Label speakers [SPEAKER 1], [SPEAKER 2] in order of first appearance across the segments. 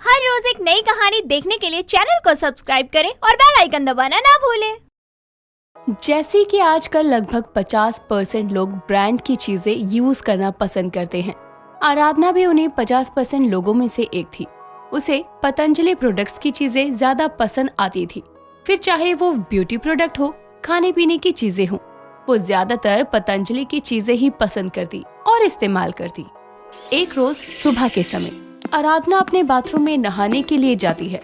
[SPEAKER 1] हर रोज एक नई कहानी देखने के लिए चैनल को सब्सक्राइब करें और बेल आइकन दबाना ना भूलें।
[SPEAKER 2] जैसे कि आजकल लगभग 50% लोग ब्रांड की चीजें यूज करना पसंद करते हैं, आराधना भी उन्हें 50% लोगों में से एक थी। उसे पतंजलि प्रोडक्ट्स की चीजें ज्यादा पसंद आती थी। फिर चाहे वो ब्यूटी प्रोडक्ट हो, खाने पीने की चीजें हो, वो ज्यादातर पतंजलि की चीजें ही पसंद करती और इस्तेमाल करती। एक रोज सुबह के समय आराधना अपने बाथरूम में नहाने के लिए जाती है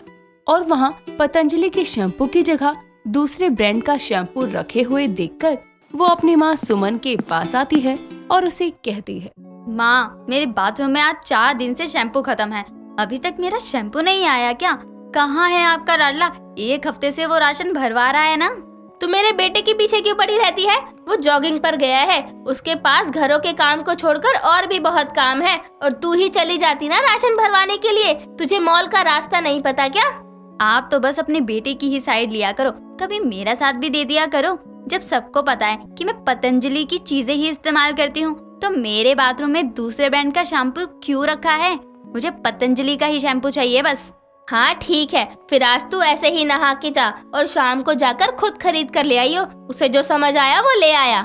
[SPEAKER 2] और वहाँ पतंजलि के शैम्पू की जगह दूसरे ब्रांड का शैम्पू रखे हुए देखकर वो अपनी माँ सुमन के पास आती है और उसे कहती है,
[SPEAKER 3] माँ, मेरे बाथरूम में आज 4 दिन से शैम्पू खत्म है। अभी तक मेरा शैम्पू नहीं आया क्या? कहाँ है आपका लाडला? 1 हफ्ते से वो राशन भरवा रहा है ना।
[SPEAKER 1] तू मेरे बेटे के पीछे क्यों पड़ी रहती है? वो जॉगिंग पर गया है, उसके पास घरों के काम को छोड़कर और भी बहुत काम है। और तू ही चली जाती ना राशन भरवाने के लिए। तुझे मॉल का रास्ता नहीं पता क्या?
[SPEAKER 3] आप तो बस अपने बेटे की ही साइड लिया करो, कभी मेरा साथ भी दे दिया करो। जब सबको पता है कि मैं पतंजलि की चीजें ही इस्तेमाल करती हूँ, तो मेरे बाथरूम में दूसरे ब्रांड का शैम्पू क्यों रखा है? मुझे पतंजलि का ही शैम्पू चाहिए बस।
[SPEAKER 1] हाँ ठीक है, फिर आज तू ऐसे ही नहा के जा और शाम को जाकर खुद खरीद कर ले आइयो। उसे जो समझ आया वो ले आया।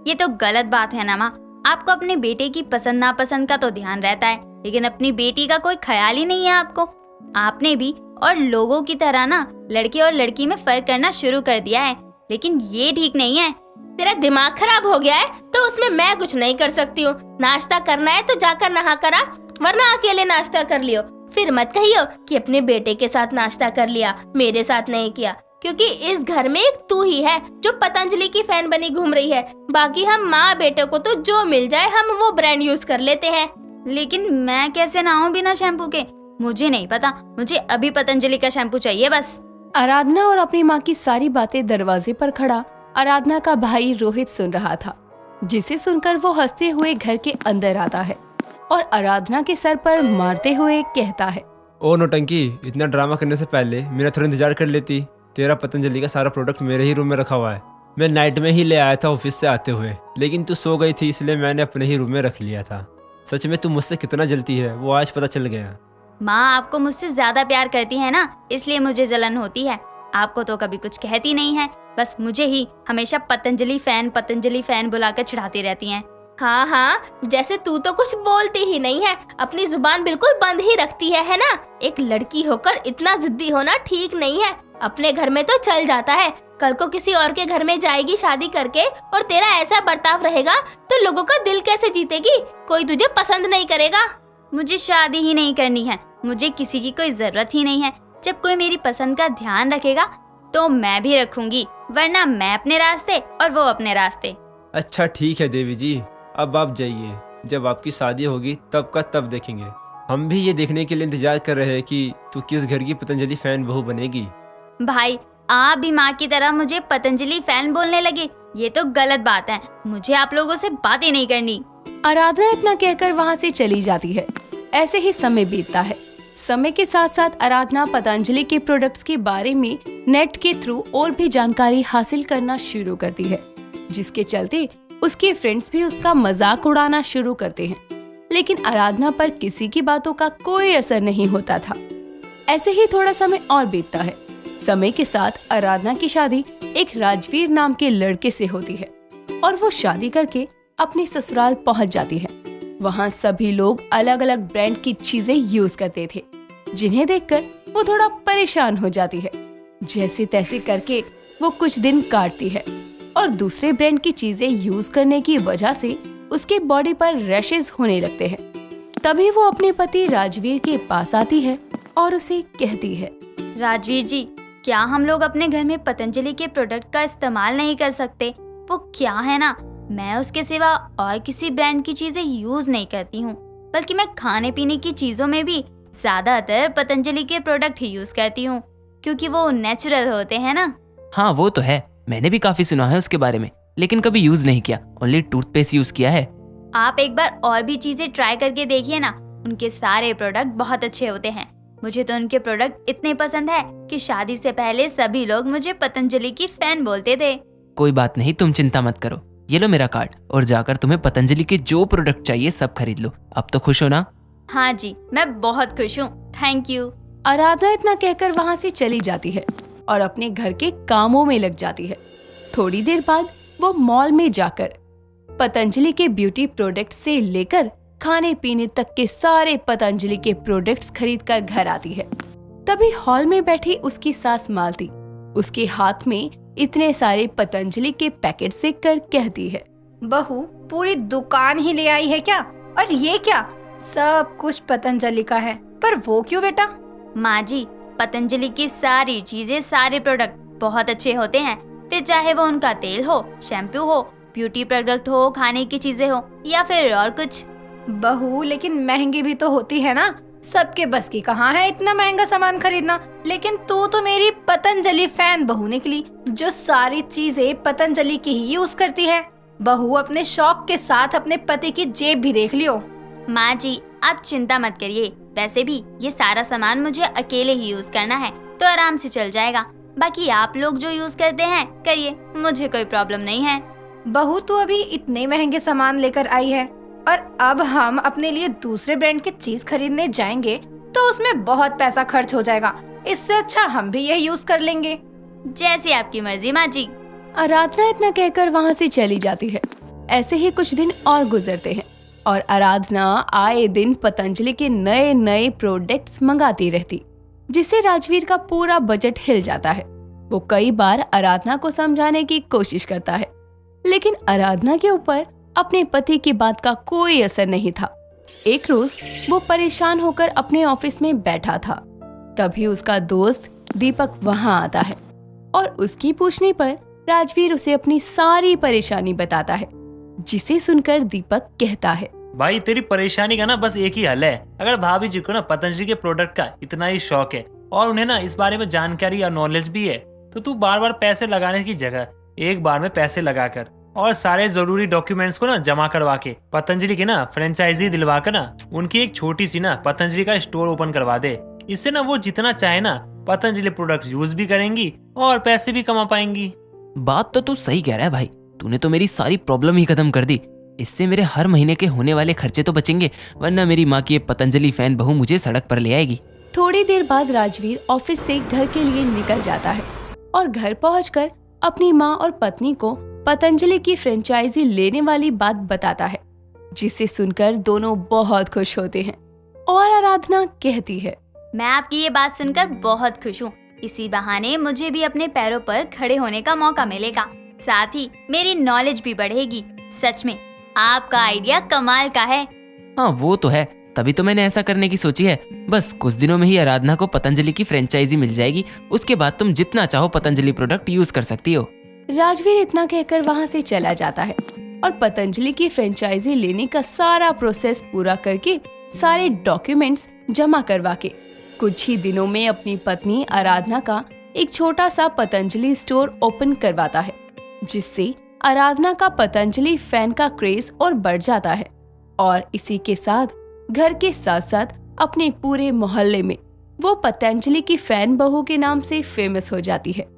[SPEAKER 3] ये तो गलत बात है ना माँ। आपको अपने बेटे की पसंद नापसंद का तो ध्यान रहता है, लेकिन अपनी बेटी का कोई ख्याल ही नहीं है आपको। आपने भी और लोगों की तरह ना लड़के और लड़की में फर्क करना शुरू कर दिया है, लेकिन ये ठीक नहीं है।
[SPEAKER 1] तेरा दिमाग खराब हो गया है तो उसमें मैं कुछ नहीं कर सकती हूँ। नाश्ता करना है तो जाकर नहा कर आ, वरना अकेले नाश्ता कर लियो। फिर मत कहियो कि अपने बेटे के साथ नाश्ता कर लिया, मेरे साथ नहीं किया, क्योंकि इस घर में एक तू ही है जो पतंजलि की फैन बनी घूम रही है। बाकी हम माँ बेटे को तो जो मिल जाए हम वो ब्रांड यूज कर लेते हैं।
[SPEAKER 3] लेकिन मैं कैसे नहाऊं बिना शैम्पू के? मुझे नहीं पता, मुझे अभी पतंजलि का शैम्पू चाहिए बस।
[SPEAKER 2] आराधना और अपनी माँ की सारी बातें दरवाजे पर खड़ा आराधना का भाई रोहित सुन रहा था, जिसे सुनकर वो हंसते हुए घर के अंदर आता है और आराधना के सर पर मारते हुए कहता है,
[SPEAKER 4] ओ नौटंकी, इतना ड्रामा करने से पहले मेरा थोड़ा इंतजार कर लेती। तेरा पतंजलि का सारा प्रोडक्ट मेरे ही रूम में रखा हुआ है। मैं नाइट में ही ले आया था ऑफिस से आते हुए, लेकिन तू सो गई थी इसलिए मैंने अपने ही रूम में रख लिया था। सच में तू मुझसे कितना जलती है वो आज पता चल गया।
[SPEAKER 3] माँ आपको मुझसे ज्यादा प्यार करती है ना, इसलिए मुझे जलन होती है। आपको तो कभी कुछ कहती नहीं है, बस मुझे ही हमेशा पतंजलि फैन बुलाकर चिढ़ाती रहती हैं।
[SPEAKER 1] हाँ हाँ, जैसे तू तो कुछ बोलती ही नहीं है, अपनी जुबान बिल्कुल बंद ही रखती है ना? एक लड़की होकर इतना जिद्दी होना ठीक नहीं है। अपने घर में तो चल जाता है, कल को किसी और के घर में जाएगी शादी करके और तेरा ऐसा बर्ताव रहेगा तो लोगों का दिल कैसे जीतेगी? कोई तुझे पसंद नहीं करेगा।
[SPEAKER 3] मुझे शादी ही नहीं करनी है, मुझे किसी की कोई जरूरत ही नहीं है। जब कोई मेरी पसंद का ध्यान रखेगा तो मैं भी रखूंगी, वरना मैं अपने रास्ते और वो अपने रास्ते।
[SPEAKER 4] अच्छा ठीक है देवी जी, अब आप जाइए। जब आपकी शादी होगी तब का तब देखेंगे। हम भी ये देखने के लिए इंतजार कर रहे हैं कि तू किस घर की पतंजलि फैन बहू बनेगी।
[SPEAKER 3] भाई, आप भी माँ की तरह मुझे पतंजलि फैन बोलने लगे, ये तो गलत बात है। मुझे आप लोगों से बातें नहीं करनी।
[SPEAKER 2] आराधना इतना कहकर वहाँ से चली जाती है। ऐसे ही समय बीतता है। समय के साथ साथ आराधना पतंजलि के प्रोडक्ट्स के बारे में नेट के थ्रू और भी जानकारी हासिल करना शुरू करती है, जिसके चलते उसके फ्रेंड्स भी उसका मजाक उड़ाना शुरू करते हैं। लेकिन आराधना पर किसी की बातों का कोई असर नहीं होता था। ऐसे ही थोड़ा समय और बीतता है। समय के साथ आराधना की शादी एक राजवीर नाम के लड़के से होती है और वो शादी करके अपने ससुराल पहुंच जाती है। वहाँ सभी लोग अलग अलग ब्रांड की चीजें यूज करते थे, जिन्हें देखकर वो थोड़ा परेशान हो जाती है। जैसे तैसे करके वो कुछ दिन काटती है और दूसरे ब्रांड की चीजें यूज करने की वजह से उसके बॉडी पर रैशेज होने लगते हैं। तभी वो अपने पति राजवीर के पास आती है और उसे कहती है,
[SPEAKER 3] राजवीर जी, क्या हम लोग अपने घर में पतंजलि के प्रोडक्ट का इस्तेमाल नहीं कर सकते? वो क्या है ना, मैं उसके सिवा और किसी ब्रांड की चीजें यूज नहीं करती हूँ, बल्कि मैं खाने पीने की चीजों में भी ज्यादातर पतंजलि के प्रोडक्ट ही यूज करती हूँ, क्योंकि वो नेचुरल होते हैं ना।
[SPEAKER 5] हाँ वो तो है, मैंने भी काफी सुना है उसके बारे में, लेकिन कभी यूज नहीं किया, ओनली टूथपेस्ट यूज किया है।
[SPEAKER 3] आप एक बार और भी चीजें ट्राई करके देखिए ना, उनके सारे प्रोडक्ट बहुत अच्छे होते हैं। मुझे तो उनके प्रोडक्ट इतने पसंद है कि शादी से पहले सभी लोग मुझे पतंजलि की फैन बोलते थे।
[SPEAKER 5] कोई बात नहीं, तुम चिंता मत करो, ये लो मेरा कार्ड और जाकर तुम्हें पतंजलि के जो प्रोडक्ट चाहिए सब खरीद लो। अब तो खुश हो ना?
[SPEAKER 3] हाँ जी, मैं बहुत खुश हूँ, थैंक यू।
[SPEAKER 2] आराधना इतना कहकर वहाँ से चली जाती है और अपने घर के कामों में लग जाती है। थोड़ी देर बाद वो मॉल में जाकर पतंजलि के ब्यूटी प्रोडक्ट से लेकर खाने पीने तक के सारे पतंजलि के प्रोडक्ट्स खरीद कर घर आती है। तभी हॉल में बैठी उसकी सास मालती उसके हाथ में इतने सारे पतंजलि के पैकेट देखकर कहती है,
[SPEAKER 6] बहू पूरी दुकान ही ले आई है क्या? और ये क्या? सब कुछ पतंजलि का है, पर वो क्यों बेटा?
[SPEAKER 3] माँ जी, पतंजलि की सारी चीजें, सारे प्रोडक्ट बहुत अच्छे होते हैं। फिर चाहे वो उनका तेल हो, शैम्पू हो, ब्यूटी प्रोडक्ट हो, खाने की चीजें हो या फिर और कुछ।
[SPEAKER 6] बहू लेकिन महंगी भी तो होती है ना, सबके बस की कहाँ है इतना महंगा सामान खरीदना। लेकिन तू तो मेरी पतंजलि फैन बहू निकली, जो सारी चीजें पतंजलि की ही यूज करती है। बहू अपने शौक के साथ अपने पति की जेब भी देख लियो।
[SPEAKER 3] माँ जी, आप चिंता मत करिए। वैसे भी ये सारा सामान मुझे अकेले ही यूज करना है, तो आराम से चल जाएगा। बाकी आप लोग जो यूज करते हैं करिए, मुझे कोई प्रॉब्लम नहीं है।
[SPEAKER 6] बहू तू अभी इतने महंगे सामान लेकर आई है और अब हम अपने लिए दूसरे ब्रांड की चीज खरीदने जाएंगे तो उसमें बहुत पैसा खर्च हो जाएगा। इससे अच्छा हम भी यह यूज कर लेंगे।
[SPEAKER 3] जैसे आपकी मर्जी माँ जी।
[SPEAKER 2] आराधना इतना कहकर वहाँ से चली जाती है। ऐसे ही कुछ दिन और गुजरते हैं और आराधना आए दिन पतंजलि के नए नए प्रोडक्ट्स मंगाती रहती, जिससे राजवीर का पूरा बजट हिल जाता है। वो कई बार आराधना को समझाने की कोशिश करता है, लेकिन आराधना के ऊपर अपने पति की बात का कोई असर नहीं था। एक रोज वो परेशान होकर अपने ऑफिस में बैठा था, तभी उसका दोस्त दीपक वहाँ आता है और उसकी पूछने पर राजवीर उसे अपनी सारी परेशानी बताता है, जिसे सुनकर दीपक कहता है,
[SPEAKER 7] भाई तेरी परेशानी का ना बस एक ही हल है। अगर भाभी जी को ना पतंजलि के प्रोडक्ट का इतना ही शौक है और उन्हें ना इस बारे में जानकारी या नॉलेज भी है, तो तू बार बार पैसे लगाने की जगह एक बार में पैसे लगाकर और सारे जरूरी डॉक्यूमेंट्स को ना जमा करवा के पतंजलि की ना फ्रेंचाइजी दिलवा कर ना उनकी एक छोटी सी ना पतंजलि का स्टोर ओपन करवा दे। इससे ना वो जितना चाहे ना पतंजलि प्रोडक्ट यूज भी करेंगी और पैसे भी कमा पाएंगी।
[SPEAKER 5] बात तो तू सही कह रहा है भाई, तूने तो मेरी सारी प्रॉब्लम ही खत्म कर दी। इससे मेरे हर महीने के होने वाले खर्चे तो बचेंगे, वरना मेरी माँ की ये पतंजलि फैन बहू मुझे सड़क पर ले आएगी।
[SPEAKER 2] थोड़ी देर बाद राजवीर ऑफिस से घर के लिए निकल जाता है और घर पहुंचकर अपनी माँ और पत्नी को पतंजलि की फ्रेंचाइजी लेने वाली बात बताता है, जिसे सुनकर दोनों बहुत खुश होते हैं। और आराधना कहती है,
[SPEAKER 3] मैं आपकी ये बात सुनकर बहुत खुश हूँ। इसी बहाने मुझे भी अपने पैरों पर खड़े होने का मौका मिलेगा, साथ ही मेरी नॉलेज भी बढ़ेगी। सच में आपका आइडिया कमाल का है।
[SPEAKER 5] हाँ वो तो है, तभी तो मैंने ऐसा करने की सोची है। बस कुछ दिनों में ही आराधना को पतंजलि की फ्रेंचाइजी मिल जाएगी, उसके बाद तुम जितना चाहो पतंजलि प्रोडक्ट यूज कर सकती हो।
[SPEAKER 2] राजवीर इतना कहकर वहाँ से चला जाता है और पतंजलि की फ्रेंचाइजी लेने का सारा प्रोसेस पूरा करके सारे डॉक्यूमेंट्स जमा करवा के कुछ ही दिनों में अपनी पत्नी आराधना का एक छोटा सा पतंजलि स्टोर ओपन करवाता है, जिससे आराधना का पतंजलि फैन का क्रेज और बढ़ जाता है और इसी के साथ घर के साथ साथ अपने पूरे मोहल्ले में वो पतंजलि की फैन बहू के नाम से फेमस हो जाती है।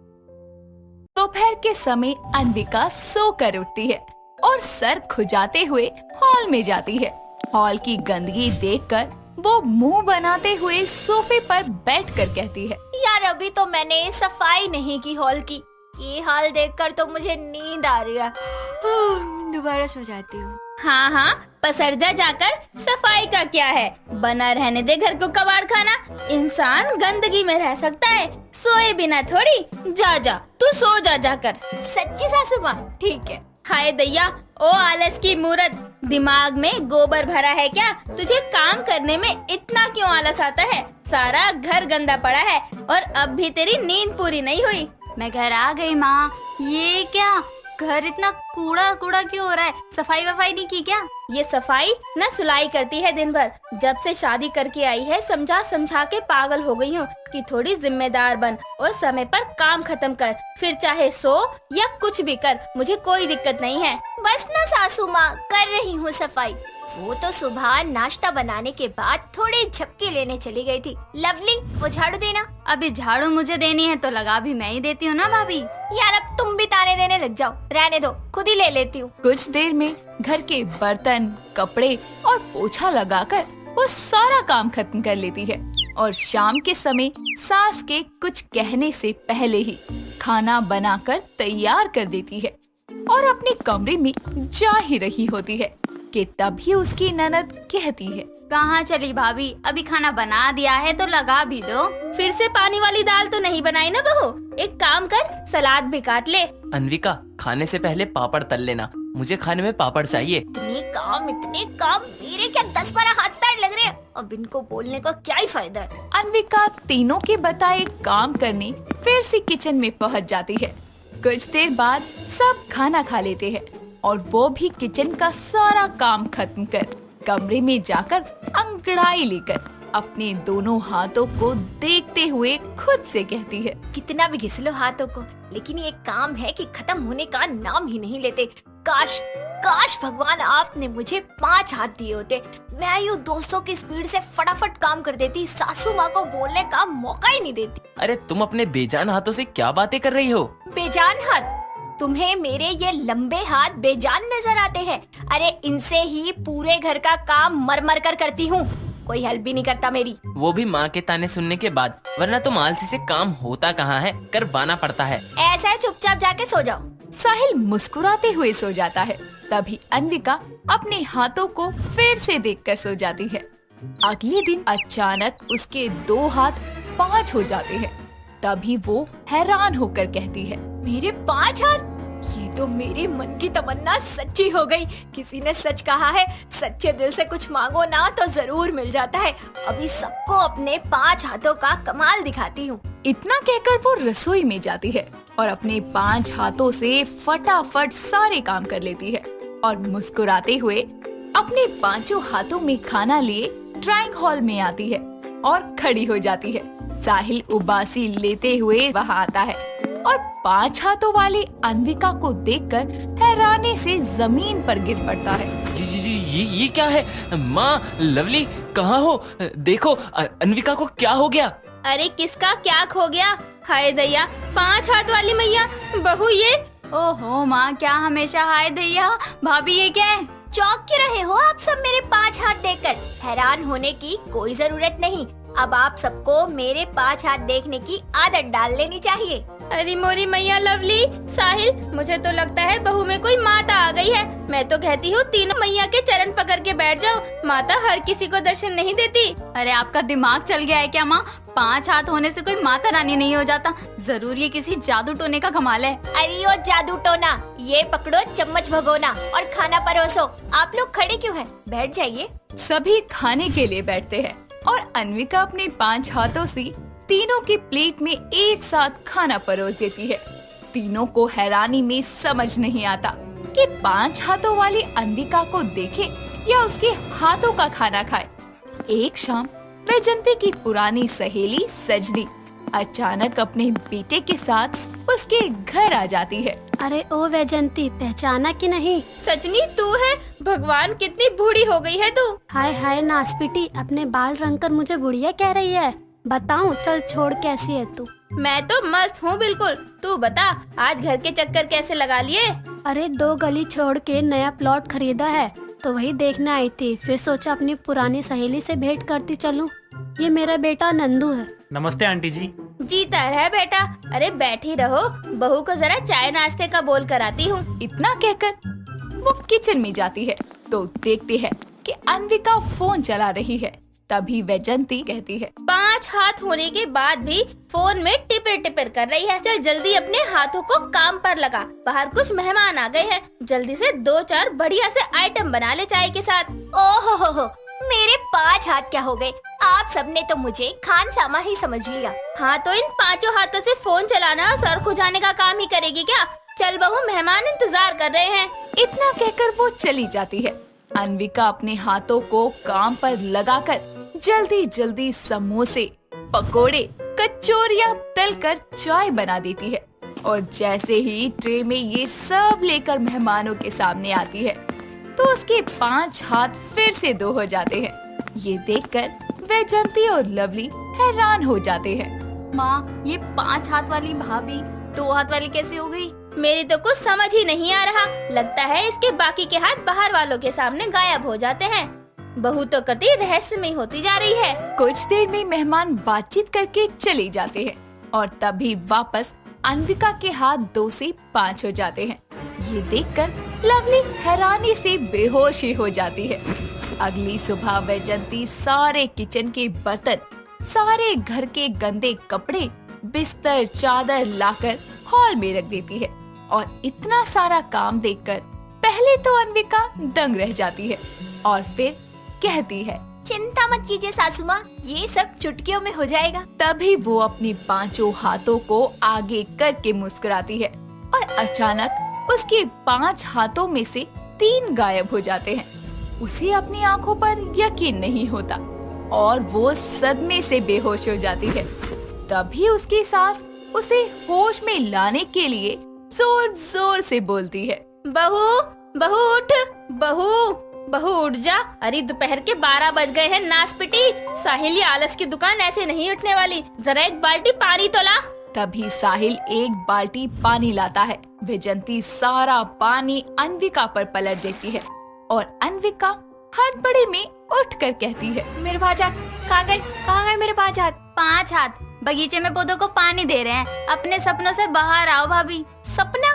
[SPEAKER 2] दोपहर के समय अन्विका सोकर उठती है और सर खुजाते हुए हॉल में जाती है। हॉल की गंदगी देखकर वो मुंह बनाते हुए सोफे पर बैठकर कहती है,
[SPEAKER 8] यार अभी तो मैंने सफाई नहीं की हॉल की। ये हाल देखकर तो मुझे नींद आ रही है। दोबारा सो जाती हूँ।
[SPEAKER 1] हाँ हाँ, पसर जा जाकर, सफाई का क्या है, बना रहने दे घर को कबाड़ खाना। इंसान गंदगी में रह सकता है, सोए बिना थोड़ी। जा जा तू सो जा जाकर।
[SPEAKER 8] सच्ची सासू माँ? ठीक है।
[SPEAKER 1] हाय दैया, ओ आलस की मूरत, दिमाग में गोबर भरा है क्या? तुझे काम करने में इतना क्यों आलस आता है? सारा घर गंदा पड़ा है और अब भी तेरी नींद पूरी नहीं हुई।
[SPEAKER 3] मैं घर आ गई माँ। ये क्या, घर इतना कूड़ा कूड़ा क्यों हो रहा है? सफाई वफाई नहीं की क्या?
[SPEAKER 1] ये सफाई न सुलाई करती है दिन भर। जब से शादी करके आई है समझा समझा के पागल हो गई हूँ कि थोड़ी जिम्मेदार बन और समय पर काम खत्म कर, फिर चाहे सो या कुछ भी कर, मुझे कोई दिक्कत नहीं है।
[SPEAKER 8] बस ना सासू माँ, कर रही हूँ सफाई। वो तो सुबह नाश्ता बनाने के बाद थोड़े झपकी लेने चली गई थी। लवली, वो झाड़ू देना।
[SPEAKER 3] अभी झाड़ू मुझे देनी है तो लगा भी मैं ही देती हूँ ना भाभी।
[SPEAKER 8] यार अब तुम भी ताने देने लग जाओ, रहने दो, खुद ही ले लेती हूँ।
[SPEAKER 2] कुछ देर में घर के बर्तन, कपड़े और पोछा लगाकर वो सारा काम खत्म कर लेती है और शाम के समय सास के कुछ कहने से पहले ही खाना बनाकर तैयार कर देती है और अपने कमरे में जा ही रही होती है कि तभी उसकी ननद कहती है,
[SPEAKER 3] कहाँ चली भाभी? अभी खाना बना दिया है तो लगा भी दो।
[SPEAKER 1] फिर से पानी वाली दाल तो नहीं बनाई ना बहू? एक काम कर, सलाद भी काट ले।
[SPEAKER 5] अनविका, खाने से पहले पापड़ तल लेना, मुझे खाने में पापड़ चाहिए।
[SPEAKER 8] इतने काम, मेरे क्या 10-12 हाथ पैर लग रहे हैं। अब इनको बोलने का क्या ही फायदा है।
[SPEAKER 2] अनविका तीनों के बताए काम करने फिर से किचन में पहुंच जाती है। कुछ देर बाद सब खाना खा लेते हैं और वो भी किचन का सारा काम खत्म कर कमरे में जाकर अंगड़ाई लेकर अपने दोनों हाथों को देखते हुए खुद से कहती है,
[SPEAKER 8] कितना भी घिस लो हाथों को, लेकिन ये काम है कि खत्म होने का नाम ही नहीं लेते। काश भगवान आपने मुझे 5 हाथ दिए होते, मैं यूँ दोस्तों की स्पीड से फटाफट काम कर देती, सासू माँ को बोलने का मौका ही नहीं देती।
[SPEAKER 5] अरे तुम अपने बेजान हाथों से क्या बातें कर रही हो?
[SPEAKER 8] बेजान हाथ? तुम्हें मेरे ये लंबे हाथ बेजान नजर आते हैं? अरे इनसे ही पूरे घर का काम मर कर करती हूँ, कोई हेल्प भी नहीं करता मेरी।
[SPEAKER 5] वो भी माँ के ताने सुनने के बाद, वरना तुम आलसी से काम होता कहाँ है, करवाना पड़ता है।
[SPEAKER 8] ऐसा है, चुपचाप जाके सो जाओ।
[SPEAKER 2] साहिल मुस्कुराते हुए सो जाता है। तभी अनविका अपने हाथों को फिर से देखकर सो जाती है। अगले दिन अचानक उसके 2 हाथ 5 हो जाते हैं। तभी वो हैरान होकर कहती है,
[SPEAKER 8] मेरे 5 हाथ? ये तो मेरे मन की तमन्ना सच्ची हो गई। किसी ने सच कहा है, सच्चे दिल से कुछ मांगो ना तो जरूर मिल जाता है। अभी सबको अपने 5 हाथों का कमाल दिखाती हूँ।
[SPEAKER 2] इतना कहकर वो रसोई में जाती है और अपने 5 हाथों से फटाफट सारे काम कर लेती है और मुस्कुराते हुए अपने 5 हाथों में खाना लिए ड्राइंग हॉल में आती है और खड़ी हो जाती है। साहिल उबासी लेते हुए वहाँ आता है और 5 हाथों वाली अनविका को देखकर हैरानी से जमीन पर गिर पड़ता है।
[SPEAKER 5] जी ये क्या है? माँ लवली कहाँ हो? देखो अनविका को क्या हो गया?
[SPEAKER 1] अरे किसका क्या खो गया? हाय दैया, 5 हाथ वाली मैया, बहू ये।
[SPEAKER 3] ओहो माँ, क्या हमेशा हाय दैया? भाभी ये क्या है?
[SPEAKER 8] चौंक क्यों रहे हो आप सब मेरे 5 हाथ देखकर? हैरान होने की कोई जरूरत नहीं। अब आप सबको मेरे 5 हाथ देखने की आदत डाल लेनी चाहिए।
[SPEAKER 1] अरे मोरी मैया लवली, साहिल, मुझे तो लगता है बहू में कोई माता आ गई है। मैं तो कहती हूँ तीनों मैया के चरण पकड़ के बैठ जाओ, माता हर किसी को दर्शन नहीं देती।
[SPEAKER 3] अरे आपका दिमाग चल गया है क्या माँ? 5 हाथ होने से कोई माता रानी नहीं हो जाता, जरूर ये किसी जादू टोने का कमाल है।
[SPEAKER 8] अरे वो जादू टोना, ये पकड़ो चम्मच भगोना और खाना परोसो। आप लोग खड़े क्यों हैं? बैठ जाइए।
[SPEAKER 2] सभी खाने के लिए बैठते हैं और अनविका अपने 5 हाथों से तीनों की प्लेट में एक साथ खाना परोस देती है। तीनों को हैरानी में समझ नहीं आता कि 5 हाथों वाली अनविका को देखे या उसके हाथों का खाना खाए। एक शाम वैजंती की पुरानी सहेली सजनी अचानक अपने बेटे के साथ उसके घर आ जाती है।
[SPEAKER 9] अरे ओ वैजंती, पहचाना कि नहीं?
[SPEAKER 1] सजनी तू है? भगवान कितनी बूढ़ी हो गई है तू।
[SPEAKER 9] हाय हाय नासपिटी, अपने बाल रंग कर मुझे बुढ़िया कह रही है। बताऊं? चल छोड़, कैसी है तू?
[SPEAKER 1] मैं तो मस्त हूँ बिल्कुल। तू बता, आज घर के चक्कर कैसे लगा लिए?
[SPEAKER 9] अरे 2 गली छोड़ के नया प्लॉट खरीदा है तो वही देखने आई थी। फिर सोचा अपनी पुरानी सहेली से भेंट करती चलूं। ये मेरा बेटा नंदू है।
[SPEAKER 7] नमस्ते आंटी जी।
[SPEAKER 1] जीता है बेटा। अरे बैठी रहो, बहू को जरा चाय नाश्ते का बोल कर आती हूँ।
[SPEAKER 2] इतना कहकर वो किचन में जाती है तो देखती है कि अनविका फोन चला रही है। तभी वैजंती कहती है,
[SPEAKER 1] 5 हाथ होने के बाद भी फोन में टिपर टिपर कर रही है। चल जल्दी अपने हाथों को काम पर लगा, बाहर कुछ मेहमान आ गए हैं। जल्दी से 2-4 बढ़िया से आइटम बना ले चाय के साथ।
[SPEAKER 8] ओहो हो, मेरे 5 हाथ क्या हो गए? आप सबने तो मुझे खानसामा ही समझ लिया।
[SPEAKER 1] हाँ तो इन 5 हाथों से फोन चलाना और सर खुजाने का काम ही करेगी क्या? चल बहू, मेहमान इंतजार कर रहे हैं।
[SPEAKER 2] इतना कहकर वो चली जाती है। अनविका अपने हाथों को काम पर लगाकर जल्दी जल्दी समोसे, पकोड़े, कचौरियाँ तलकर चाय बना देती है और जैसे ही ट्रे में ये सब लेकर मेहमानों के सामने आती है तो उसके 5 हाथ फिर से 2 हो जाते हैं। ये देखकर वैजंती और लवली हैरान हो जाते हैं।
[SPEAKER 3] माँ, ये 5 हाथ वाली भाभी 2 हाथ वाली कैसे हो गई?
[SPEAKER 1] मेरी तो कुछ समझ ही नहीं आ रहा। लगता है इसके बाकी के हाथ बाहर वालों के सामने गायब हो जाते हैं। बहू तो कति रहस्यमय होती जा रही है।
[SPEAKER 2] कुछ देर में मेहमान बातचीत करके चले जाते हैं और तभी वापस अन्विका के हाथ 2 से 5 हो जाते हैं। ये देखकर लवली हैरानी से बेहोश ही हो जाती है। अगली सुबह वैजंती सारे किचन के बर्तन, सारे घर के गंदे कपड़े, बिस्तर, चादर लाकर हॉल में रख देती है और इतना सारा काम देखकर पहले तो अन्विका दंग रह जाती है और फिर कहती है,
[SPEAKER 8] चिंता मत कीजिए सासू माँ, ये सब चुटकियों में हो जाएगा।
[SPEAKER 2] तभी वो अपनी 5 हाथों को आगे करके मुस्कुराती है और अचानक उसके 5 हाथों में से 3 गायब हो जाते हैं। उसे अपनी आंखों पर यकीन नहीं होता और वो सदमे से बेहोश हो जाती है। तभी उसकी सास उसे होश में लाने के लिए जोर जोर से बोलती है,
[SPEAKER 1] बहू बहू उठ, बहू बहू उठ जा। अरे दोपहर के 12 बज गए हैं, नास पिटी। साहिल, ये आलस की दुकान ऐसे नहीं उठने वाली, जरा एक बाल्टी पानी तो ला।
[SPEAKER 2] तभी साहिल एक बाल्टी पानी लाता है। वैजंती सारा पानी अन्विका पर पलट देती है और अन्विका हड़बड़ी में उठकर कहती है,
[SPEAKER 8] मेरे 5 हाथ कहाँ गए मेरे 5 हाथ?
[SPEAKER 3] 5 हाथ बगीचे में पौधों को पानी दे रहे हैं। अपने सपनों से बाहर आओ भाभी।
[SPEAKER 8] सपना?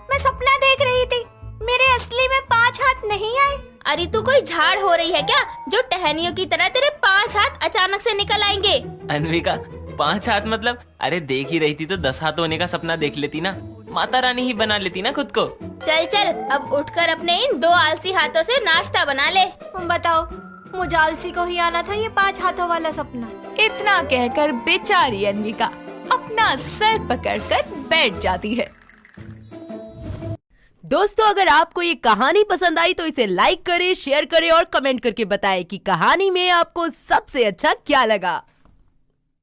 [SPEAKER 8] मैं सपना देख रही थी, मेरे असली में 5 हाथ नहीं आए।
[SPEAKER 1] अरे तू कोई झाड़ हो रही है क्या, जो टहनियों की तरह तेरे 5 हाथ अचानक से निकल आएंगे?
[SPEAKER 5] अन्विका 5 हाथ मतलब? अरे देख ही रही थी तो 10 हाथ होने का सपना देख लेती ना, माता रानी ही बना लेती ना खुद को।
[SPEAKER 1] चल चल, अब उठकर अपने इन 2 आलसी हाथों से नाश्ता बना ले।
[SPEAKER 8] बताओ, मुझे आलसी को ही आना था ये 5 हाथों वाला सपना।
[SPEAKER 2] इतना कहकर बेचारी अन्विका अपना सर पकड़कर बैठ जाती है।
[SPEAKER 10] दोस्तों, अगर आपको ये कहानी पसंद आई तो इसे लाइक करें, शेयर करें और कमेंट करके बताएं कि कहानी में आपको सबसे अच्छा क्या लगा।